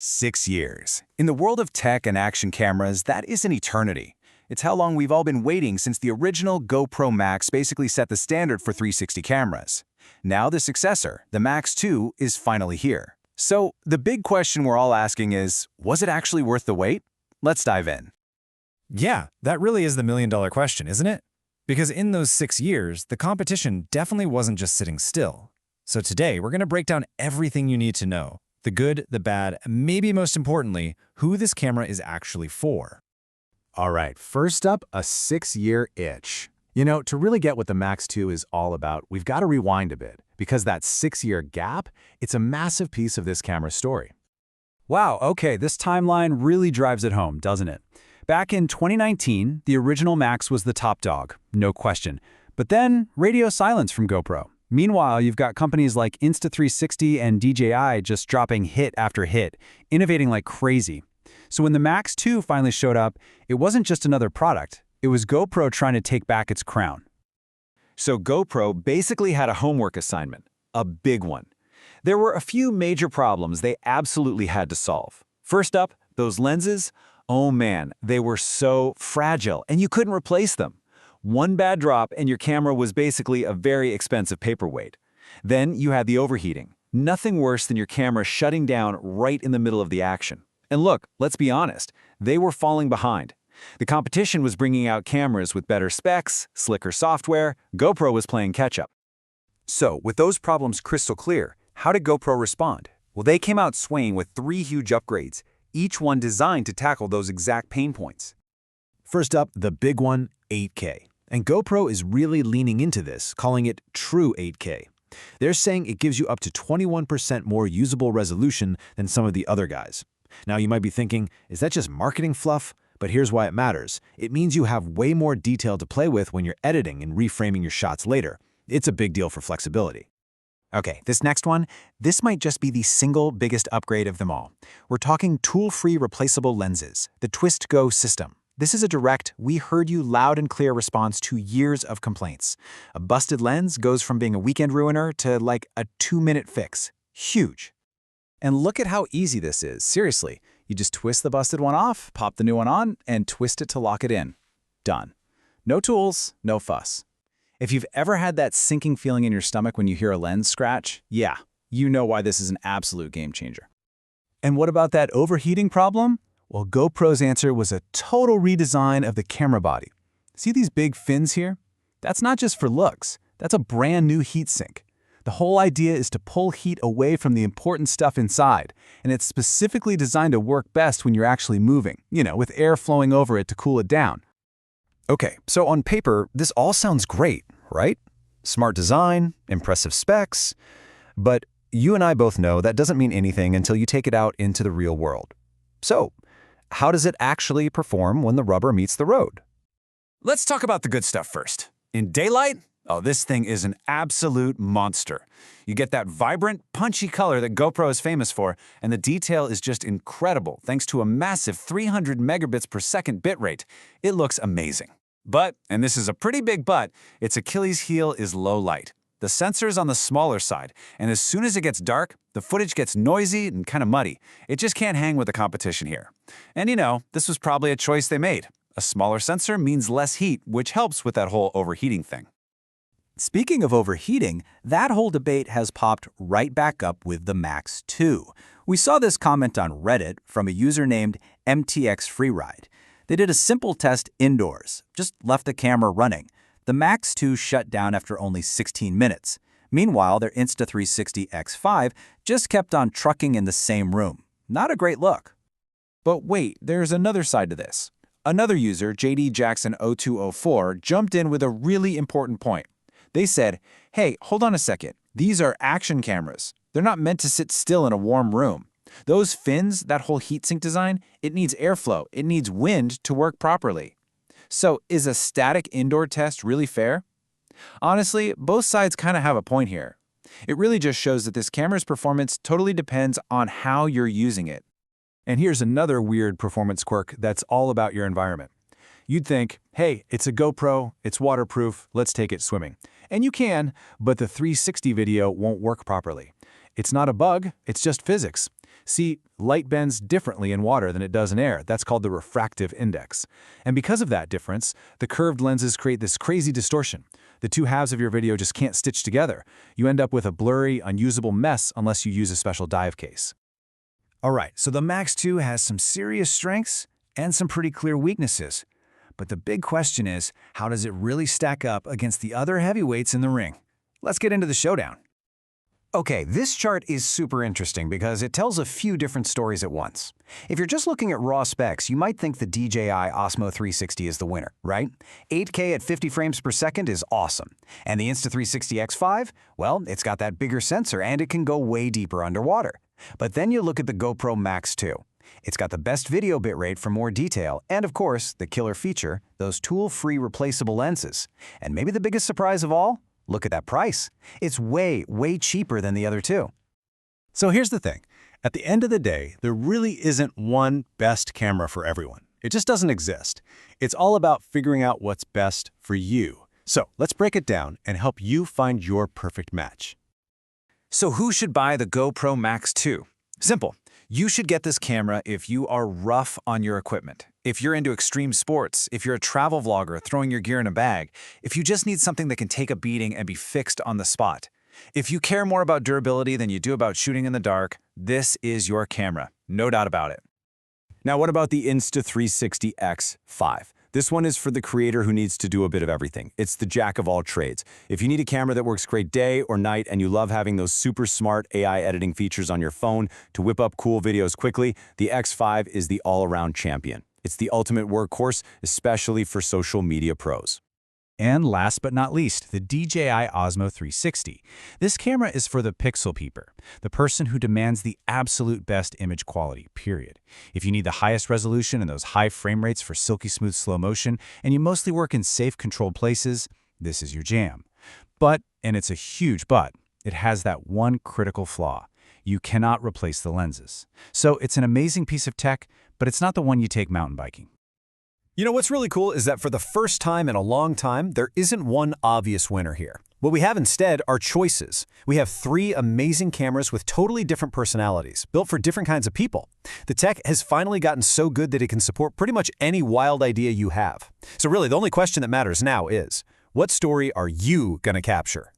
6 years. In the world of tech and action cameras, that is an eternity. It's how long we've all been waiting since the original GoPro MAX basically set the standard for 360 cameras. Now the successor, the MAX 2, is finally here. So the big question we're all asking is, was it actually worth the wait? Let's dive in. Yeah, that really is the million-dollar question, isn't it? Because in those 6 years, the competition definitely wasn't just sitting still. So today, we're going to break down everything you need to know. The good, the bad, and maybe most importantly, who this camera is actually for. All right, first up, a 6-year itch. You know, to really get what the MAX 2 is all about, we've got to rewind a bit, because that 6-year gap, it's a massive piece of this camera's story. Wow, okay, this timeline really drives it home, doesn't it? Back in 2019, the original MAX was the top dog, no question. But then, radio silence from GoPro. Meanwhile, you've got companies like Insta360 and DJI just dropping hit after hit, innovating like crazy. So when the MAX 2 finally showed up, it wasn't just another product. It was GoPro trying to take back its crown. So GoPro basically had a homework assignment, a big one. There were a few major problems they absolutely had to solve. First up, those lenses. Oh man, they were so fragile and you couldn't replace them. One bad drop and your camera was basically a very expensive paperweight. Then you had the overheating. Nothing worse than your camera shutting down right in the middle of the action. And look, let's be honest, they were falling behind. The competition was bringing out cameras with better specs, slicker software. GoPro was playing catch-up. So, with those problems crystal clear, how did GoPro respond? Well, they came out swinging with 3 huge upgrades, each one designed to tackle those exact pain points. First up, the big one, 8K. And GoPro is really leaning into this, calling it true 8K. They're saying it gives you up to 21% more usable resolution than some of the other guys. Now you might be thinking, is that just marketing fluff? But here's why it matters. It means you have way more detail to play with when you're editing and reframing your shots later. It's a big deal for flexibility. Okay, this next one, this might just be the single biggest upgrade of them all. We're talking tool-free replaceable lenses, the Twist Go system. This is a direct, we heard you loud and clear response to years of complaints. A busted lens goes from being a weekend ruiner to like a 2-minute fix. Huge. And look at how easy this is, seriously. You just twist the busted one off, pop the new one on, and twist it to lock it in. Done. No tools, no fuss. If you've ever had that sinking feeling in your stomach when you hear a lens scratch, yeah, you know why this is an absolute game changer. And what about that overheating problem? Well, GoPro's answer was a total redesign of the camera body. See these big fins here? That's not just for looks. That's a brand new heatsink. The whole idea is to pull heat away from the important stuff inside, and it's specifically designed to work best when you're actually moving, with air flowing over it to cool it down. Okay, so on paper, this all sounds great, right? Smart design, impressive specs. But you and I both know that doesn't mean anything until you take it out into the real world. So, how does it actually perform when the rubber meets the road? Let's talk about the good stuff first. In daylight, oh, this thing is an absolute monster. You get that vibrant, punchy color that GoPro is famous for, and the detail is just incredible thanks to a massive 300 megabits per second bitrate. It looks amazing. But, and this is a pretty big but, its Achilles heel is low light. The sensor's on the smaller side, and as soon as it gets dark, the footage gets noisy and kind of muddy. It just can't hang with the competition here. And this was probably a choice they made. A smaller sensor means less heat, which helps with that whole overheating thing. Speaking of overheating, that whole debate has popped right back up with the MAX 2. We saw this comment on Reddit from a user named MTXFreeride. They did a simple test indoors, just left the camera running. The MAX 2 shut down after only 16 minutes. Meanwhile, their Insta360 X5 just kept on trucking in the same room. Not a great look. But wait, there's another side to this. Another user, JD Jackson 0204, jumped in with a really important point. They said, hey, hold on a second. These are action cameras. They're not meant to sit still in a warm room. Those fins, that whole heatsink design, it needs airflow. It needs wind to work properly. So is a static indoor test really fair? Honestly, both sides kind of have a point here. It really just shows that this camera's performance totally depends on how you're using it. And here's another weird performance quirk that's all about your environment. You'd think, hey, it's a GoPro, it's waterproof, let's take it swimming. And you can, but the 360 video won't work properly. It's not a bug, it's just physics. See, light bends differently in water than it does in air. That's called the refractive index. And because of that difference, the curved lenses create this crazy distortion. The two halves of your video just can't stitch together. You end up with a blurry, unusable mess unless you use a special dive case. All right, so the Max 2 has some serious strengths and some pretty clear weaknesses. But the big question is, how does it really stack up against the other heavyweights in the ring? Let's get into the showdown. Okay, this chart is super interesting because it tells a few different stories at once. If you're just looking at raw specs, you might think the DJI Osmo 360 is the winner, right? 8K at 50 frames per second is awesome. And the Insta360 X5? Well, it's got that bigger sensor and it can go way deeper underwater. But then you look at the GoPro MAX 2. It's got the best video bitrate for more detail, and of course, the killer feature, those tool-free replaceable lenses. And maybe the biggest surprise of all? Look at that price. It's way, way cheaper than the other two. So here's the thing. At the end of the day, there really isn't one best camera for everyone. It just doesn't exist. It's all about figuring out what's best for you. So let's break it down and help you find your perfect match. So who should buy the GoPro MAX 2? Simple. You should get this camera if you are rough on your equipment, if you're into extreme sports, if you're a travel vlogger throwing your gear in a bag, if you just need something that can take a beating and be fixed on the spot. If you care more about durability than you do about shooting in the dark, this is your camera, no doubt about it. Now, what about the Insta360 X5? This one is for the creator who needs to do a bit of everything. It's the jack of all trades. If you need a camera that works great day or night and you love having those super smart AI editing features on your phone to whip up cool videos quickly, the X5 is the all-around champion. It's the ultimate workhorse, especially for social media pros. And last but not least, the DJI Osmo 360. This camera is for the pixel peeper, the person who demands the absolute best image quality, period. If you need the highest resolution and those high frame rates for silky smooth slow motion, and you mostly work in safe, controlled places, this is your jam. But, and it's a huge but, it has that one critical flaw. You cannot replace the lenses. So it's an amazing piece of tech, but it's not the one you take mountain biking. You know what's really cool is that for the first time in a long time, there isn't one obvious winner here. What we have instead are choices. We have 3 amazing cameras with totally different personalities, built for different kinds of people. The tech has finally gotten so good that it can support pretty much any wild idea you have. So really, the only question that matters now is, what story are you going to capture?